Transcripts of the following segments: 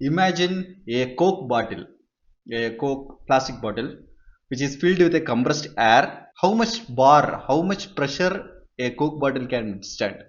Imagine a Coke bottle, a Coke plastic bottle, which is filled with a compressed air. How much pressure a Coke bottle can withstand?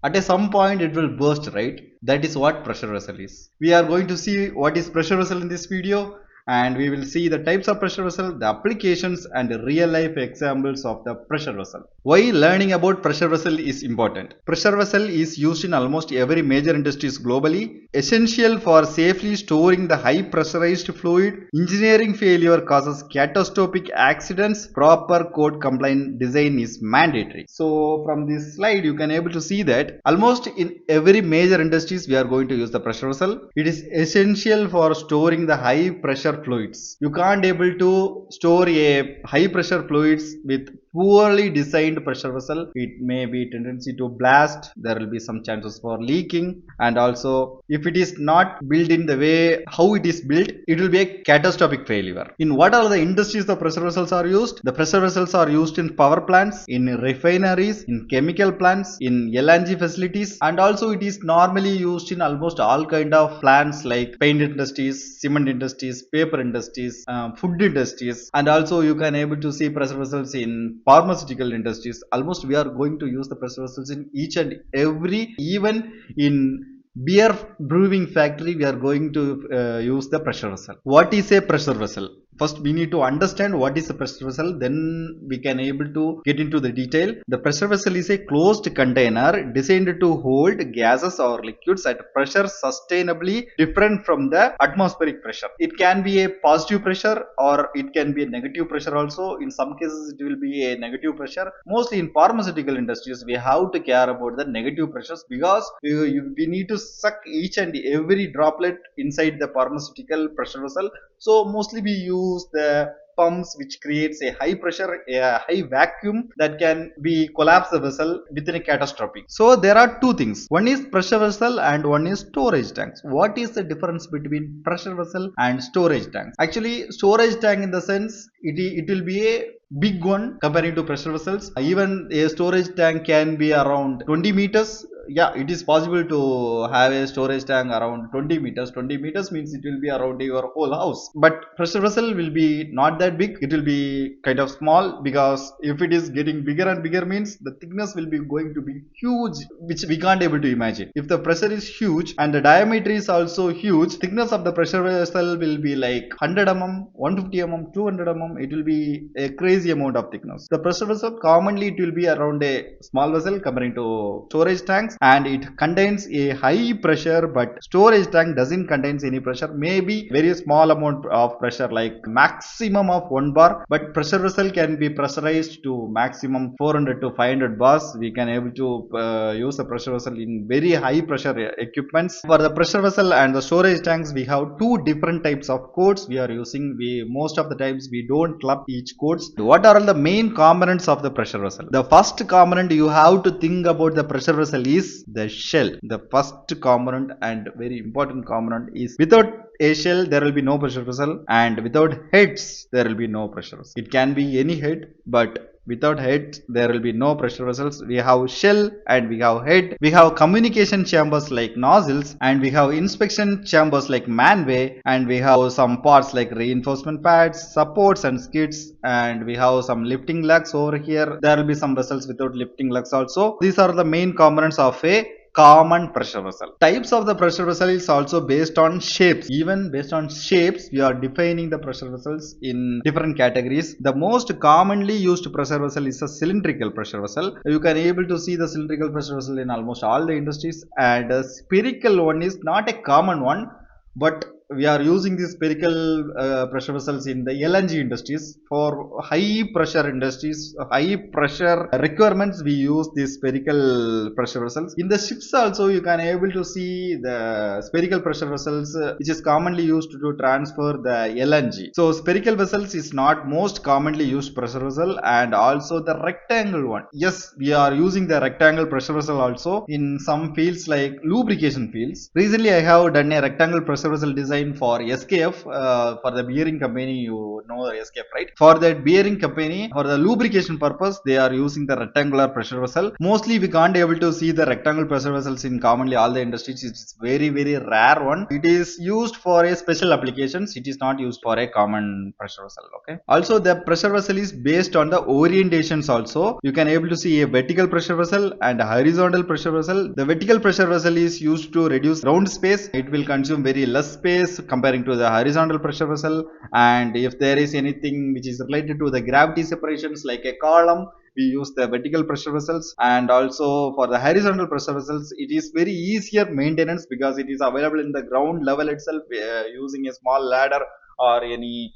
At some point, it will burst, right? That is what pressure vessel is. We are going to see what is pressure vessel in this video, and we will see the types of pressure vessel, the applications, and the real life examples of the pressure vessel. Why learning about pressure vessel is important? Pressure vessel is used in almost every major industries globally, essential for safely storing the high pressurized fluid. Engineering failure causes catastrophic accidents. Proper code compliant design is mandatory. So from this slide you can able to see that almost in every major industries we are going to use the pressure vessel. It is essential for storing the high pressure fluids. You can't able to store a high pressure fluids with poorly designed pressure vessel. It may be tendency to blast, there will be some chances for leaking, and also if it is not built in the way how it is built, it will be a catastrophic failure. In what are the industries the pressure vessels are used? The pressure vessels are used in power plants, in refineries, in chemical plants, in LNG facilities, and also it is normally used in almost all kind of plants like paint industries, cement industries, paper industries, food industries, and also you can able to see pressure vessels in pharmaceutical industries. Almost we are going to use the pressure vessels in each and every, even in beer brewing factory we are going to use the pressure vessel. What is a pressure vessel? First we need to understand what is a pressure vessel, then we can able to get into the detail. The pressure vessel is a closed container designed to hold gases or liquids at pressure sustainably different from the atmospheric pressure. It can be a positive pressure or it can be a negative pressure also. In some cases it will be a negative pressure. Mostly in pharmaceutical industries we have to care about the negative pressures, because we need to suck each and every droplet inside the pharmaceutical pressure vessel. So mostly we use the pumps which creates a high pressure, a high vacuum that can be collapse the vessel within a catastrophic. So there are two things, one is pressure vessel and one is storage tanks. What is the difference between pressure vessel and storage tanks? Actually storage tank in the sense it will be a big one comparing to pressure vessels. Even a storage tank can be around 20 meters. Yeah, it is possible to have a storage tank around 20 meters. 20 meters means it will be around your whole house. But pressure vessel will be not that big, it will be kind of small, because if it is getting bigger and bigger means the thickness will be going to be huge, which we can't able to imagine. If the pressure is huge and the diameter is also huge, thickness of the pressure vessel will be like 100 mm, 150 mm, 200 mm. It will be a crazy amount of thickness. The pressure vessel commonly it will be around a small vessel comparing to storage tanks, and it contains a high pressure, but storage tank doesn't contains any pressure, maybe very small amount of pressure like maximum of 1 bar, but pressure vessel can be pressurized to maximum 400 to 500 bars. We can able to use a pressure vessel in very high pressure equipments. For the pressure vessel and the storage tanks we have two different types of codes we are using. We most of the times we don't club each codes. What are all the main components of the pressure vessel? The first component you have to think about the pressure vessel is the shell. The first component and very important component is, without a shell there will be no pressure vessel, and without heads there will be no pressure vessel. It can be any head, but without head there will be no pressure vessels. We have shell and we have head. We have communication chambers like nozzles, and we have inspection chambers like manway, and we have some parts like reinforcement pads, supports and skids, and we have some lifting lugs over here. There will be some vessels without lifting lugs also. These are the main components of a common pressure vessel. Types of the pressure vessel is also based on shapes. Even based on shapes we are defining the pressure vessels in different categories. The most commonly used pressure vessel is a cylindrical pressure vessel. You can able to see the cylindrical pressure vessel in almost all the industries, and a spherical one is not a common one, but we are using these spherical pressure vessels in the LNG industries. For high pressure industries, high pressure requirements, we use these spherical pressure vessels. In the ships also you can able to see the spherical pressure vessels, which is commonly used to transfer the LNG. So spherical vessels is not most commonly used pressure vessel, and also the rectangle one. Yes, we are using the rectangle pressure vessel also in some fields like lubrication fields. Recently I have done a rectangle pressure vessel design design for SKF, for the bearing company. You know SKF, right? For that bearing company, for the lubrication purpose, they are using the rectangular pressure vessel. Mostly we can't able to see the rectangular pressure vessels in commonly all the industries. It's very rare one. It is used for a special applications. It is not used for a common pressure vessel. Okay. Also, the pressure vessel is based on the orientations. Also, you can able to see a vertical pressure vessel and a horizontal pressure vessel. The vertical pressure vessel is used to reduce ground space. It will consume very less space comparing to the horizontal pressure vessel. And if there is anything which is related to the gravity separations like a column, we use the vertical pressure vessels. And also for the horizontal pressure vessels, it is very easier maintenance because it is available in the ground level itself, using a small ladder or any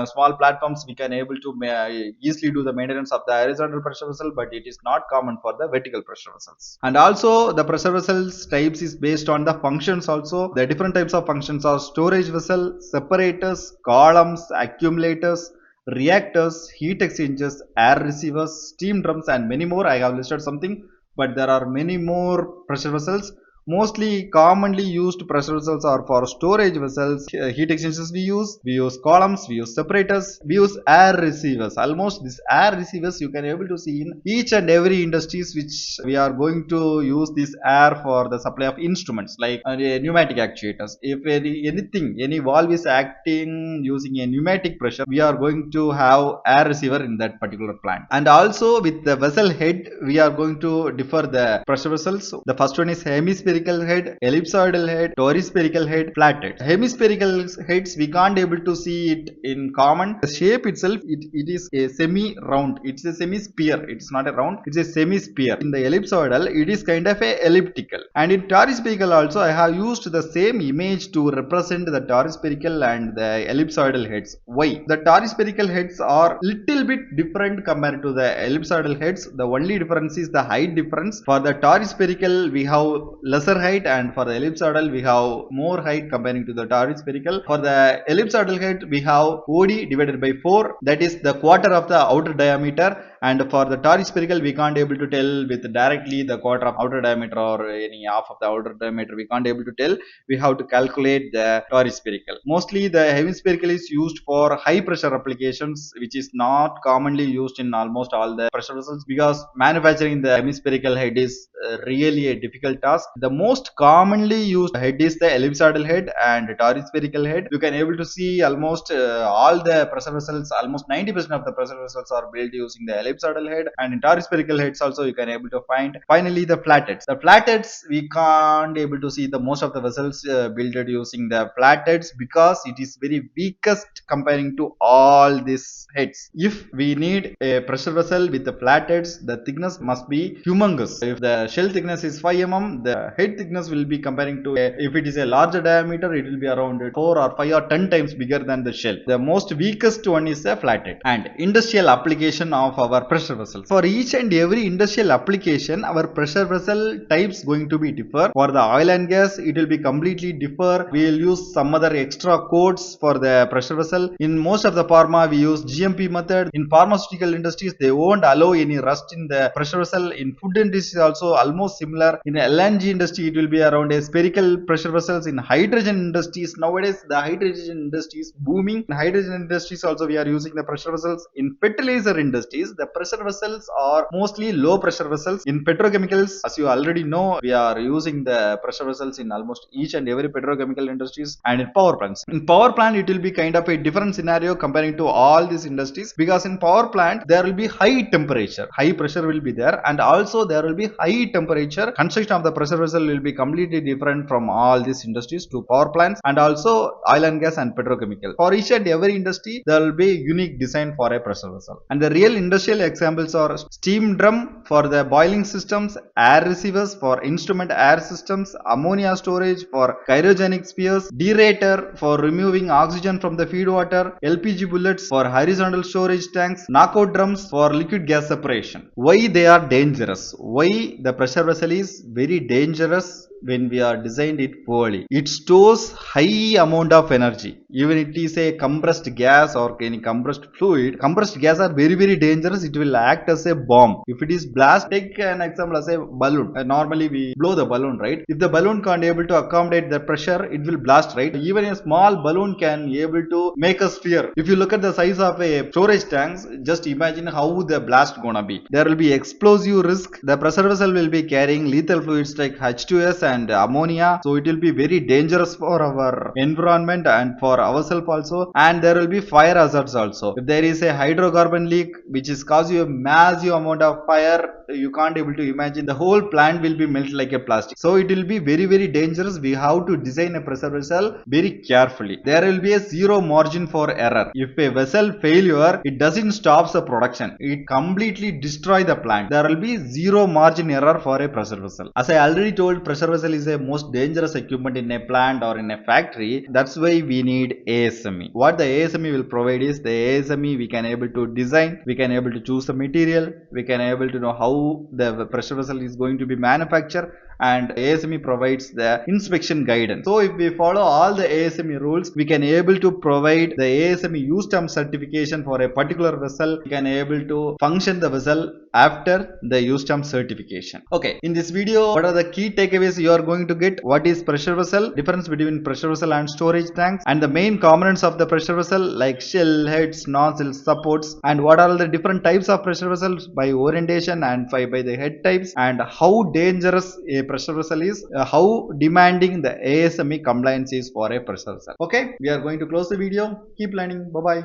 small platforms. We can able to easily do the maintenance of the horizontal pressure vessel, but it is not common for the vertical pressure vessels. And also the pressure vessels types is based on the functions. Also, the different types of functions are storage vessel, separators, columns, accumulators, reactors, heat exchangers, air receivers, steam drums, and many more. I have listed something, but there are many more pressure vessels. Mostly commonly used pressure vessels are for storage vessels, heat exchangers we use columns, we use separators, we use air receivers. Almost these air receivers you can able to see in each and every industries which we are going to use this air for the supply of instruments like pneumatic actuators. If any valve is acting using a pneumatic pressure, we are going to have air receiver in that particular plant. And also with the vessel head, we are going to differ the pressure vessels. The first one is hemispherical head, ellipsoidal head, toruspherical head, flat head. Hemispherical heads we can't able to see it in common. The shape itself, it is a semi-round. It's a semi-sphere. It's not a round. It's a semi-sphere. In the ellipsoidal, it is kind of a elliptical. And in toruspherical also, I have used the same image to represent the toruspherical and the ellipsoidal heads. Why? The toruspherical heads are little bit different compared to the ellipsoidal heads. The only difference is the height difference. For the toruspherical, we have lesser height, and for the ellipsoidal we have more height comparing to the toruspherical. For the ellipsoidal head we have OD divided by 4, that is the quarter of the outer diameter. And for the toruspherical we can't able to tell with directly the quarter of outer diameter or any half of the outer diameter. We can't able to tell. We have to calculate the toruspherical. Mostly the hemispherical is used for high pressure applications, which is not commonly used in almost all the pressure vessels, because manufacturing the hemispherical head is really a difficult task. The most commonly used head is the ellipsoidal head and toruspherical head. You can able to see almost all the pressure vessels, almost 90% of the pressure vessels are built using the ellipsoidal head, and in toruspherical heads also you can able to find. Finally, the flatheads. The flatheads we can't able to see the most of the vessels built using the flatheads because it is very weakest comparing to all these heads. If we need a pressure vessel with the flatheads, the thickness must be humongous. If the shell thickness is 5 mm, the head thickness will be comparing to if it is a larger diameter, it will be around 4 or 5 or 10 times bigger than the shell. The most weakest one is a flathead. And industrial application of our pressure vessels. For each and every industrial application, our pressure vessel types going to be differ. For the oil and gas, it will be completely differ. We will use some other extra codes for the pressure vessel. In most of the pharma, we use GMP method. In pharmaceutical industries, they won't allow any rust in the pressure vessel. In food industry also almost similar. In LNG industry, it will be around a spherical pressure vessels. In hydrogen industries, nowadays the hydrogen industry is booming. In hydrogen industries also we are using the pressure vessels. In fertilizer industries, the pressure vessels are mostly low pressure vessels. In petrochemicals, as you already know, we are using the pressure vessels in almost each and every petrochemical industries. And in power plants, in power plant it will be kind of a different scenario comparing to all these industries, because in power plant there will be high temperature, high pressure will be there, and also there will be high temperature. Construction of the pressure vessel will be completely different from all these industries to power plants, and also oil and gas and petrochemical. For each and every industry there will be unique design for a pressure vessel. And the real industrial examples are steam drum for the boiling systems, air receivers for instrument air systems, ammonia storage for cryogenic spheres, dereator for removing oxygen from the feed water, LPG bullets for horizontal storage tanks, knockout drums for liquid gas separation. Why they are dangerous? Why the pressure vessel is very dangerous? When we are designed it poorly, it stores high amount of energy. even it is a compressed gas or any compressed fluid, compressed gas are very very dangerous. It will act as a bomb. If it is blast, take an example as a balloon. Normally we blow the balloon, right? If the balloon can't able to accommodate the pressure, it will blast, right? Even a small balloon can able to make us fear. If you look at the size of a storage tanks, just imagine how the blast gonna be. There will be explosive risk. The pressure vessel will be carrying lethal fluids like H2S and ammonia, so it will be very dangerous for our environment and for ourselves also. And there will be fire hazards also. If there is a hydrocarbon leak which is causing a massive amount of fire, you can't able to imagine, the whole plant will be melted like a plastic. So it will be very very dangerous. We have to design a pressure vessel very carefully. There will be a zero margin for error. If a vessel failure, it doesn't stop the production, it completely destroy the plant. There will be zero margin error for a pressure vessel. As I already told, pressure vessel is a most dangerous equipment in a plant or in a factory. That's why we need ASME. What the ASME will provide is, the ASME we can able to design, we can able to choose the material, we can able to know how the pressure vessel is going to be manufactured, and ASME provides the inspection guidance. So if we follow all the ASME rules, we can able to provide the ASME use term certification for a particular vessel. We can able to function the vessel after the use term certification. Okay, in this video, what are the key takeaways you are going to get? What is pressure vessel, difference between pressure vessel and storage tanks, and the main components of the pressure vessel like shell, heads, nozzles, supports, and what are the different types of pressure vessels by orientation and by the head types, and how dangerous a pressure vessel is, how demanding the ASME compliance is for a pressure vessel. Okay, we are going to close the video. Keep learning. Bye bye.